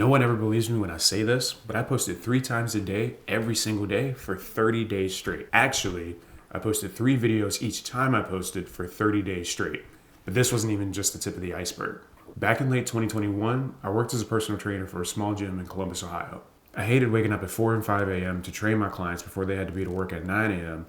No one ever believes me when I say this, but I posted 3 times a day, every single day, for 30 days straight. Actually, I posted 3 videos each time I posted for 30 days straight. But this wasn't even just the tip of the iceberg. Back in late 2021, I worked as a personal trainer for a small gym in Columbus, Ohio. I hated waking up at 4 and 5 a.m. to train my clients before they had to be to work at 9 a.m.,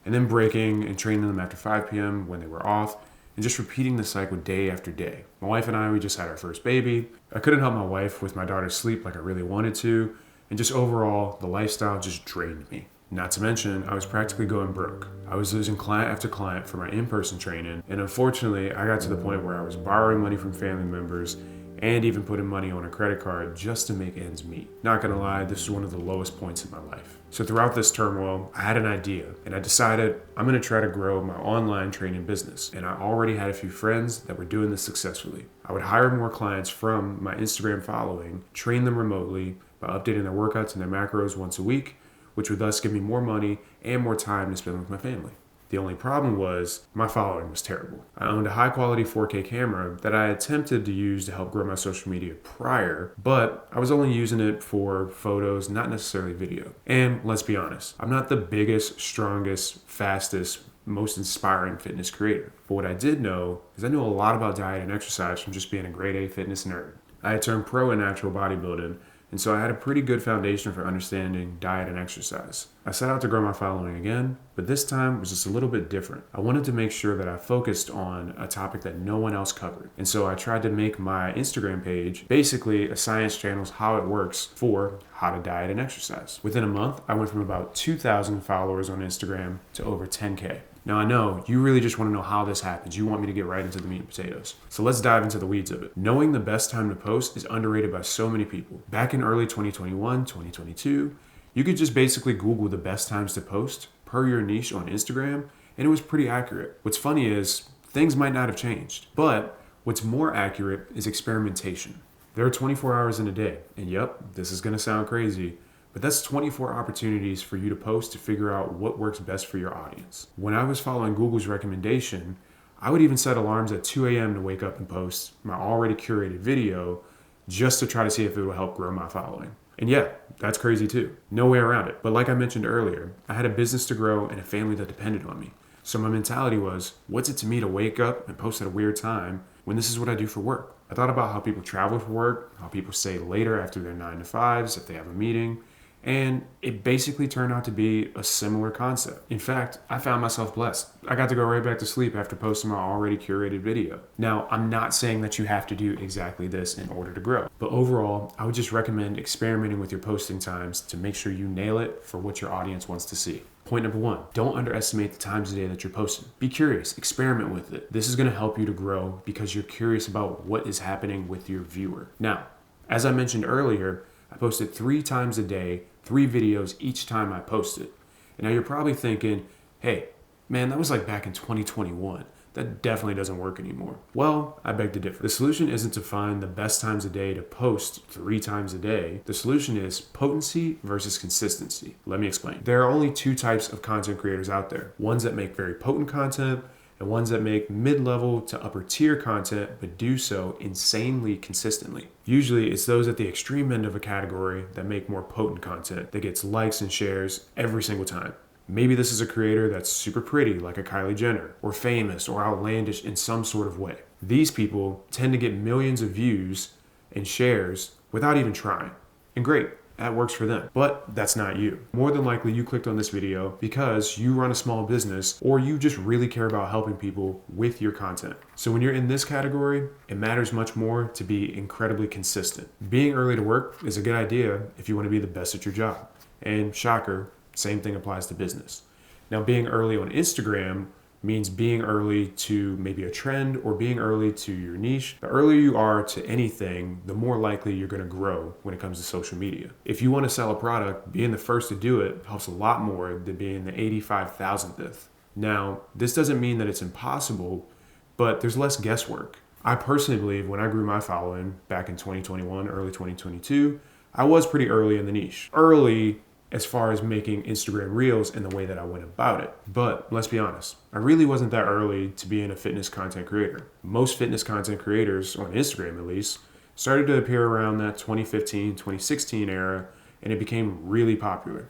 and then breaking and training them after 5 p.m. when they were off, and just repeating the cycle day after day. My wife and I, we just had our first baby. I couldn't help my wife with my daughter's sleep like I really wanted to, and just overall, the lifestyle just drained me. Not to mention, I was practically going broke. I was losing client after client for my in-person training, and unfortunately, I got to the point where I was borrowing money from family members and even putting money on a credit card just to make ends meet. Not gonna lie, this was one of the lowest points in my life. So throughout this turmoil, I had an idea, and I decided I'm gonna try to grow my online training business. And I already had a few friends that were doing this successfully. I would hire more clients from my Instagram following, train them remotely by updating their workouts and their macros once a week, which would thus give me more money and more time to spend with my family. The only problem was my following was terrible. I owned a high quality 4K camera that I attempted to use to help grow my social media prior, but I was only using it for photos, not necessarily video. And let's be honest, I'm not the biggest, strongest, fastest, most inspiring fitness creator. But what I did know is I knew a lot about diet and exercise from just being a grade A fitness nerd. I had turned pro in natural bodybuilding, and so I had a pretty good foundation for understanding diet and exercise. I set out to grow my following again, but this time was just a little bit different. I wanted to make sure that I focused on a topic that no one else covered. And so I tried to make my Instagram page basically a science channel's how it works for how to diet and exercise. Within a month, I went from about 2,000 followers on Instagram to over 10K. Now I know you really just want to know how this happens. You want me to get right into the meat and potatoes. So let's dive into the weeds of it. Knowing the best time to post is underrated by so many people. Back in early 2021, 2022, you could just basically Google the best times to post per your niche on Instagram, and it was pretty accurate. What's funny is things might not have changed, but what's more accurate is experimentation. There are 24 hours in a day, and yep, this is gonna sound crazy, but that's 24 opportunities for you to post to figure out what works best for your audience. When I was following Google's recommendation, I would even set alarms at 2 a.m. to wake up and post my already curated video just to try to see if it would help grow my following. And yeah, that's crazy too. No way around it. But like I mentioned earlier, I had a business to grow and a family that depended on me. So my mentality was, what's it to me to wake up and post at a weird time when this is what I do for work? I thought about how people travel for work, how people stay later after their 9 to 5s if they have a meeting, and it basically turned out to be a similar concept. In fact, I found myself blessed. I got to go right back to sleep after posting my already curated video. Now, I'm not saying that you have to do exactly this in order to grow, but overall, I would just recommend experimenting with your posting times to make sure you nail it for what your audience wants to see. Point number 1, don't underestimate the times a day that you're posting. Be curious, experiment with it. This is gonna help you to grow because you're curious about what is happening with your viewer. Now, as I mentioned earlier, I posted 3 times a day, 3 videos each time I posted. And now you're probably thinking, hey, man, that was like back in 2021. That definitely doesn't work anymore. Well, I beg to differ. The solution isn't to find the best times a day to post 3 times a day. The solution is potency versus consistency. Let me explain. There are only 2 types of content creators out there. Ones that make very potent content, and ones that make mid-level to upper tier content, but do so insanely consistently. Usually it's those at the extreme end of a category that make more potent content that gets likes and shares every single time. Maybe this is a creator that's super pretty, like a Kylie Jenner, or famous or outlandish in some sort of way. These people tend to get millions of views and shares without even trying. And great, that works for them, but that's not you. More than likely you clicked on this video because you run a small business or you just really care about helping people with your content. So when you're in this category, it matters much more to be incredibly consistent. Being early to work is a good idea if you want to be the best at your job. And shocker, same thing applies to business. Now, being early on Instagram means being early to maybe a trend or being early to your niche. The earlier you are to anything, the more likely you're going to grow when it comes to social media. If you want to sell a product, being the first to do it helps a lot more than being the 85,000th. Now, this doesn't mean that it's impossible, but there's less guesswork. I personally believe when I grew my following back in 2021, early 2022, I was pretty early in the niche. Early as far as making Instagram Reels and the way that I went about it. But let's be honest, I really wasn't that early to being a fitness content creator. Most fitness content creators, on Instagram at least, Started to appear around that 2015, 2016 era, and it became really popular.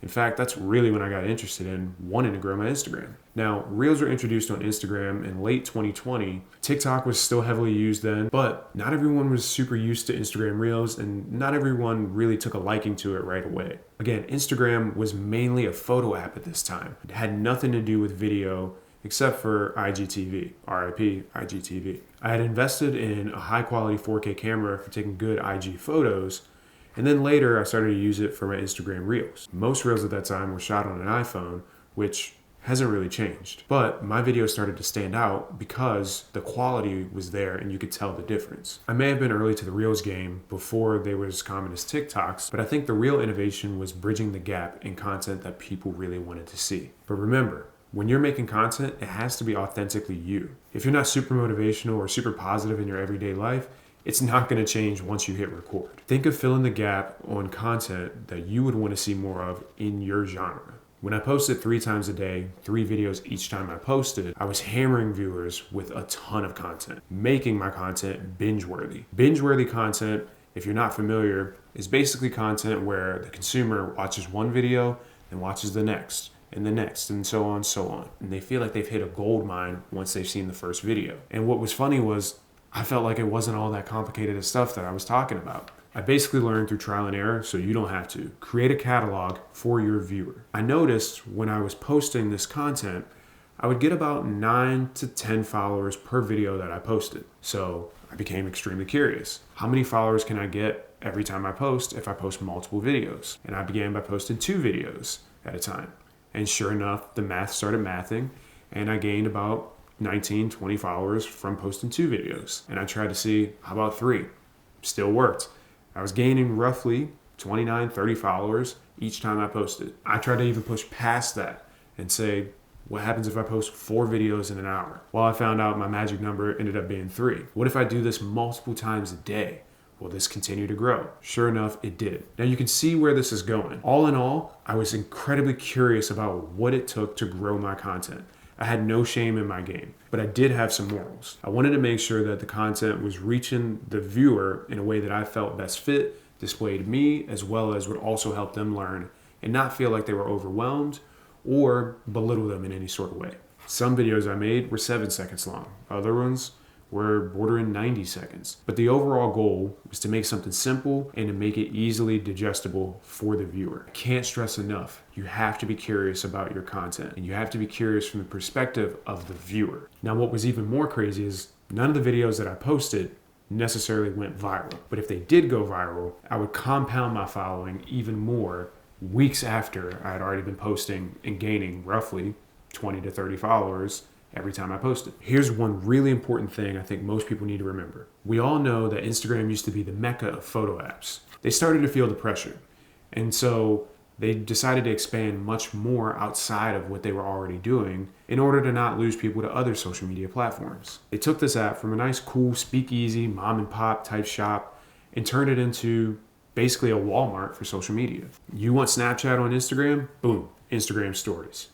In fact, that's really when I got interested in wanting to grow my Instagram. Now, Reels were introduced on Instagram in late 2020. TikTok was still heavily used then, but not everyone was super used to Instagram Reels, and not everyone really took a liking to it right away. Again, Instagram was mainly a photo app at this time. It had nothing to do with video except for IGTV, RIP IGTV. I had invested in a high quality 4K camera for taking good IG photos, and then later I started to use it for my Instagram Reels. Most Reels at that time were shot on an iPhone, which hasn't really changed. But my videos started to stand out because the quality was there and you could tell the difference. I may have been early to the Reels game before they were as common as TikToks, but I think the real innovation was bridging the gap in content that people really wanted to see. But remember, when you're making content, it has to be authentically you. If you're not super motivational or super positive in your everyday life, it's not going to change once you hit record. Think of filling the gap on content that you would want to see more of in your genre. When I posted 3 times a day, 3 videos each time I posted, I was hammering viewers with a ton of content, making my content binge-worthy. Binge-worthy content, if you're not familiar, is basically content where the consumer watches one video and watches the next, and so on, so on. And they feel like they've hit a gold mine once they've seen the first video. And what was funny was I felt like it wasn't all that complicated of stuff that I was talking about. I basically learned through trial and error, so you don't have to. Create a catalog for your viewer. I noticed when I was posting this content, I would get about 9 to 10 followers per video that I posted. So I became extremely curious. How many followers can I get every time I post if I post multiple videos? And I began by posting 2 videos at a time. And sure enough, the math started mathing, and I gained about 19, 20 followers from posting 2 videos. And I tried to see, how about 3? Still worked. I was gaining roughly 29, 30 followers each time I posted. I tried to even push past that and say, what happens if I post 4 videos in an hour? Well, I found out my magic number ended up being 3. What if I do this multiple times a day? Will this continue to grow? Sure enough, it did. Now you can see where this is going. All in all, I was incredibly curious about what it took to grow my content. I had no shame in my game, but I did have some morals. I wanted to make sure that the content was reaching the viewer in a way that I felt best fit, displayed me, as well as would also help them learn and not feel like they were overwhelmed or belittle them in any sort of way. Some videos I made were 7 seconds long. Other ones were bordering 90 seconds. But the overall goal was to make something simple and to make it easily digestible for the viewer. I can't stress enough, you have to be curious about your content, and you have to be curious from the perspective of the viewer. Now, what was even more crazy is none of the videos that I posted necessarily went viral. But if they did go viral, I would compound my following even more weeks after I had already been posting and gaining roughly 20 to 30 followers every time I posted. Here's one really important thing I think most people need to remember. We all know that Instagram used to be the mecca of photo apps. They started to feel the pressure. And so they decided to expand much more outside of what they were already doing in order to not lose people to other social media platforms. They took this app from a nice, cool, speakeasy, mom and pop type shop and turned it into basically a Walmart for social media. You want Snapchat on Instagram? Boom, Instagram stories.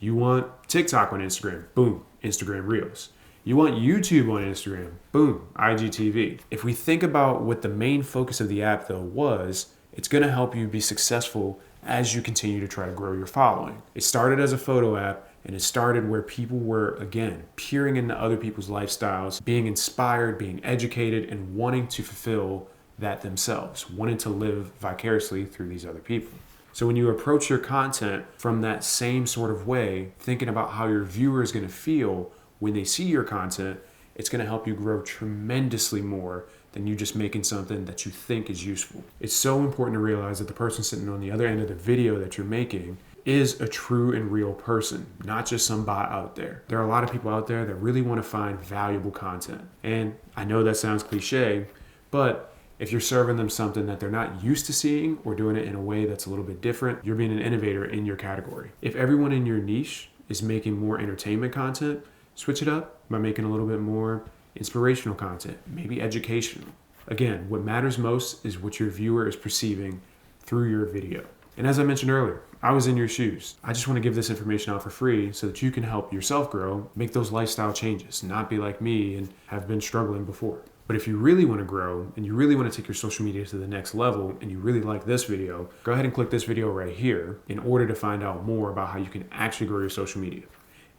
You want TikTok on Instagram? Boom, Instagram Reels. You want YouTube on Instagram? Boom, IGTV. If we think about what the main focus of the app though was, it's gonna help you be successful as you continue to try to grow your following. It started as a photo app, and it started where people were, again, peering into other people's lifestyles, being inspired, being educated, and wanting to fulfill that themselves, wanting to live vicariously through these other people. So when you approach your content from that same sort of way, thinking about how your viewer is going to feel when they see your content, it's going to help you grow tremendously more than you just making something that you think is useful. It's so important to realize that the person sitting on the other end of the video that you're making is a true and real person, not just some bot out there. There are a lot of people out there that really want to find valuable content. And I know that sounds cliche, but if you're serving them something that they're not used to seeing or doing it in a way that's a little bit different, you're being an innovator in your category. If everyone in your niche is making more entertainment content, switch it up by making a little bit more inspirational content, maybe educational. Again, what matters most is what your viewer is perceiving through your video. And as I mentioned earlier, I was in your shoes. I just want to give this information out for free so that you can help yourself grow, make those lifestyle changes, not be like me and have been struggling before. But if you really want to grow and you really want to take your social media to the next level and you really like this video, go ahead and click this video right here in order to find out more about how you can actually grow your social media.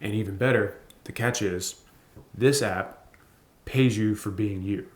And even better, the catch is this app pays you for being you.